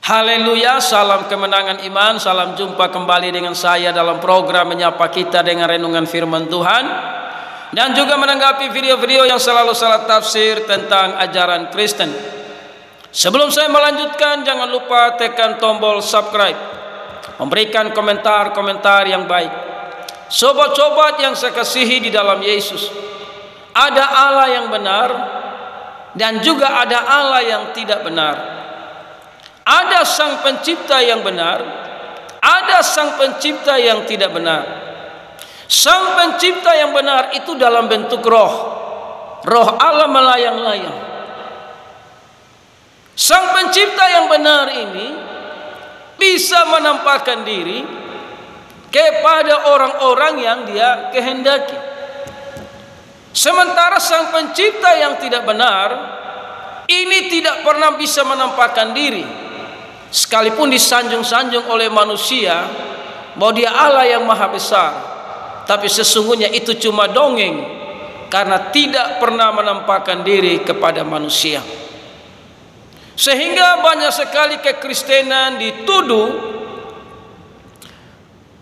Haleluya, salam kemenangan iman, salam jumpa kembali dengan saya dalam program Menyapa Kita dengan Renungan Firman Tuhan, dan juga menanggapi video-video yang selalu salah tafsir tentang ajaran Kristen. Sebelum saya melanjutkan, jangan lupa tekan tombol subscribe, memberikan komentar-komentar yang baik. Sobat-sobat yang saya kasihi di dalam Yesus, ada Allah yang benar dan juga ada Allah yang tidak benar. Ada Sang Pencipta yang benar, ada Sang Pencipta yang tidak benar. Sang Pencipta yang benar itu dalam bentuk roh. Roh Allah melayang-layang. Sang Pencipta yang benar ini bisa menampakkan diri kepada orang-orang yang Dia kehendaki. Sementara Sang Pencipta yang tidak benar ini tidak pernah bisa menampakkan diri, sekalipun disanjung-sanjung oleh manusia bahwa Dia Allah yang maha besar, tapi sesungguhnya itu cuma dongeng, karena tidak pernah menampakkan diri kepada manusia. Sehingga banyak sekali kekristenan dituduh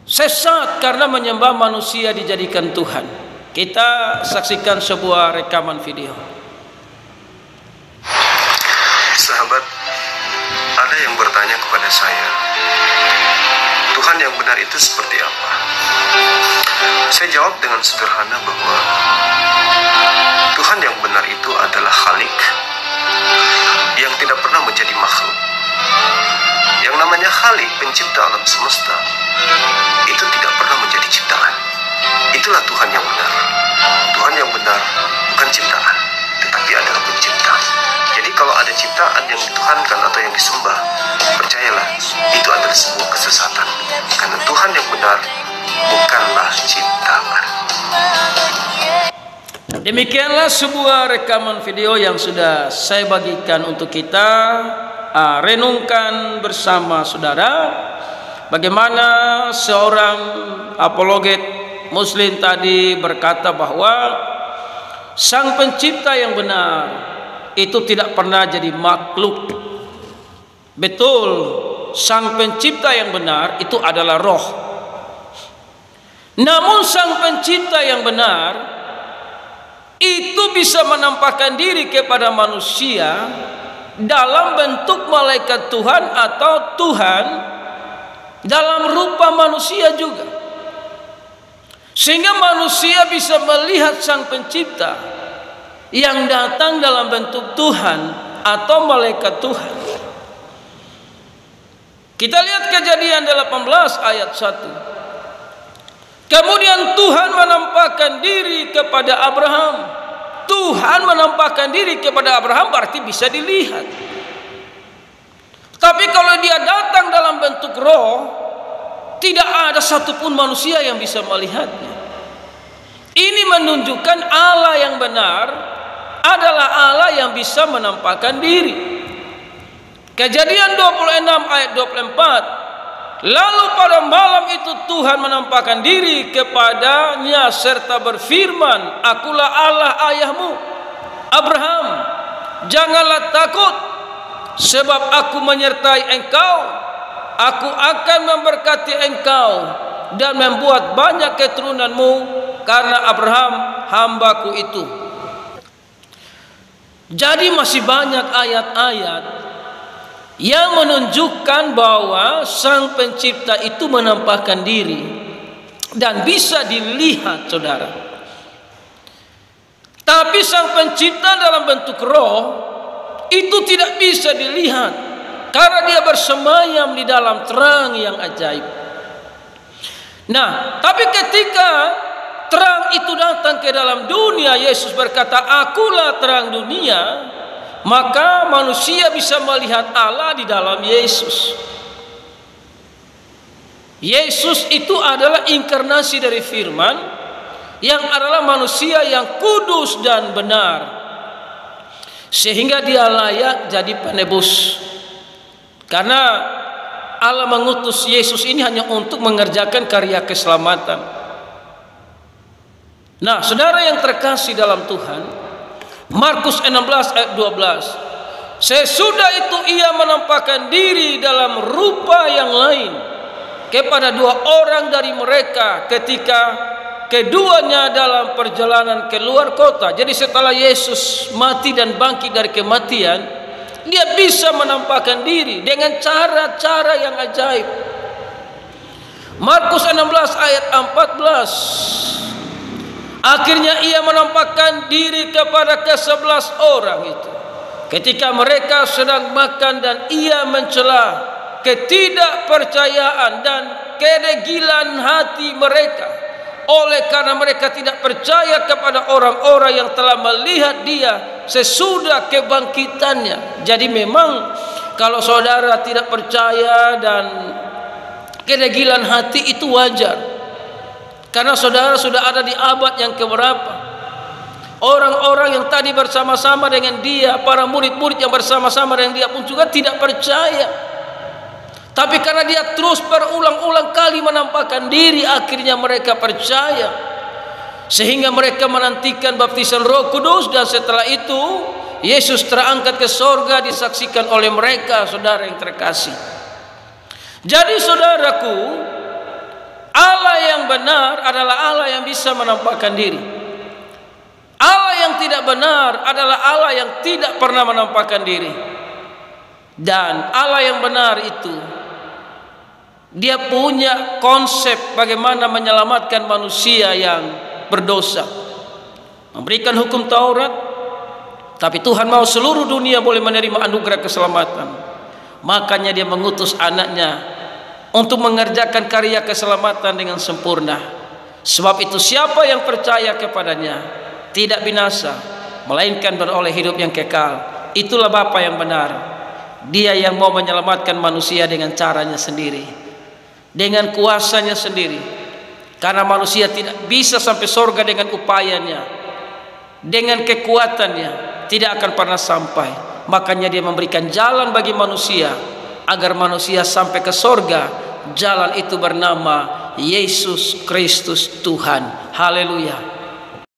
sesat karena menyembah manusia dijadikan Tuhan. Kita saksikan sebuah rekaman video. Sahabat, ada yang bertanya kepada saya, Tuhan yang benar itu seperti apa? Saya jawab dengan sederhana bahwa Tuhan yang benar itu adalah Khalik yang tidak pernah menjadi makhluk. Yang namanya Khalik, pencipta alam semesta, itu tidak pernah menjadi ciptaan. Itulah Tuhan yang benar. Tuhan yang benar bukan ciptaan, tetapi adalah pencipta. Jadi kalau ada ciptaan yang dituhankan atau yang disembah, percayalah, itu adalah sebuah kesesatan. Karena Tuhan yang benar bukanlah ciptaan. Demikianlah sebuah rekaman video yang sudah saya bagikan untuk kita renungkan bersama saudara. Bagaimana seorang apologet Muslim tadi berkata bahwa Sang Pencipta yang benar itu tidak pernah jadi makhluk. Betul, Sang Pencipta yang benar itu adalah roh. Namun Sang Pencipta yang benar itu bisa menampakkan diri kepada manusia dalam bentuk malaikat Tuhan atau Tuhan dalam rupa manusia juga, sehingga manusia bisa melihat Sang Pencipta yang datang dalam bentuk Tuhan atau malaikat Tuhan. Kita lihat Kejadian 18 ayat 1. Kemudian Tuhan menampakkan diri kepada Abraham. Tuhan menampakkan diri kepada Abraham berarti bisa dilihat. Tapi kalau Dia datang dalam bentuk roh, tidak ada satupun manusia yang bisa melihatnya. Ini menunjukkan Allah yang benar adalah Allah yang bisa menampakkan diri. Kejadian 26 ayat 24. Lalu pada malam itu Tuhan menampakkan diri kepadanya serta berfirman, Akulah Allah ayahmu Abraham, janganlah takut, sebab Aku menyertai engkau. Aku akan memberkati engkau dan membuat banyak keturunanmu karena Abraham hambaku itu. Jadi masih banyak ayat-ayat yang menunjukkan bahwa Sang Pencipta itu menampakkan diri dan bisa dilihat, saudara. Tapi Sang Pencipta dalam bentuk roh itu tidak bisa dilihat karena Dia bersemayam di dalam terang yang ajaib. Nah, tapi ketika terang itu datang ke dalam dunia, Yesus berkata, Akulah terang dunia. Maka manusia bisa melihat Allah di dalam Yesus. Yesus itu adalah inkarnasi dari firman, yang adalah manusia yang kudus dan benar, sehingga Dia layak jadi penebus. Karena Allah mengutus Yesus ini hanya untuk mengerjakan karya keselamatan. Nah, saudara yang terkasih dalam Tuhan, Markus 16 ayat 12. Sesudah itu ia menampakkan diri dalam rupa yang lain kepada dua orang dari mereka ketika keduanya dalam perjalanan keluar kota. Jadi setelah Yesus mati dan bangkit dari kematian, dia bisa menampakkan diri dengan cara-cara yang ajaib. Markus 16 ayat 14. Akhirnya ia menampakkan diri kepada ke-11 orang itu ketika mereka sedang makan, dan ia mencela ketidakpercayaan dan kedegilan hati mereka oleh karena mereka tidak percaya kepada orang-orang yang telah melihat dia sesudah kebangkitannya. Jadi memang kalau saudara tidak percaya dan kedegilan hati itu wajar, karena saudara sudah ada di abad yang keberapa. Orang-orang yang tadi bersama-sama dengan dia, para murid-murid yang bersama-sama dengan dia pun juga tidak percaya. Tapi karena dia terus berulang-ulang kali menampakkan diri, akhirnya mereka percaya. Sehingga mereka menantikan baptisan Roh Kudus, dan setelah itu Yesus terangkat ke sorga disaksikan oleh mereka, saudara yang terkasih. Jadi saudaraku, Allah yang benar adalah Allah yang bisa menampakkan diri. Allah yang tidak benar adalah Allah yang tidak pernah menampakkan diri. Dan Allah yang benar itu, dia punya konsep bagaimana menyelamatkan manusia yang berdosa, memberikan hukum Taurat. Tapi Tuhan mau seluruh dunia boleh menerima anugerah keselamatan. Makanya dia mengutus anaknya untuk mengerjakan karya keselamatan dengan sempurna. Sebab itu siapa yang percaya kepadanya tidak binasa, melainkan beroleh hidup yang kekal. Itulah Bapa yang benar. Dia yang mau menyelamatkan manusia dengan caranya sendiri, dengan kuasanya sendiri. Karena manusia tidak bisa sampai surga dengan upayanya, dengan kekuatannya tidak akan pernah sampai. Makanya dia memberikan jalan bagi manusia agar manusia sampai ke surga. Jalan itu bernama Yesus Kristus Tuhan. Haleluya.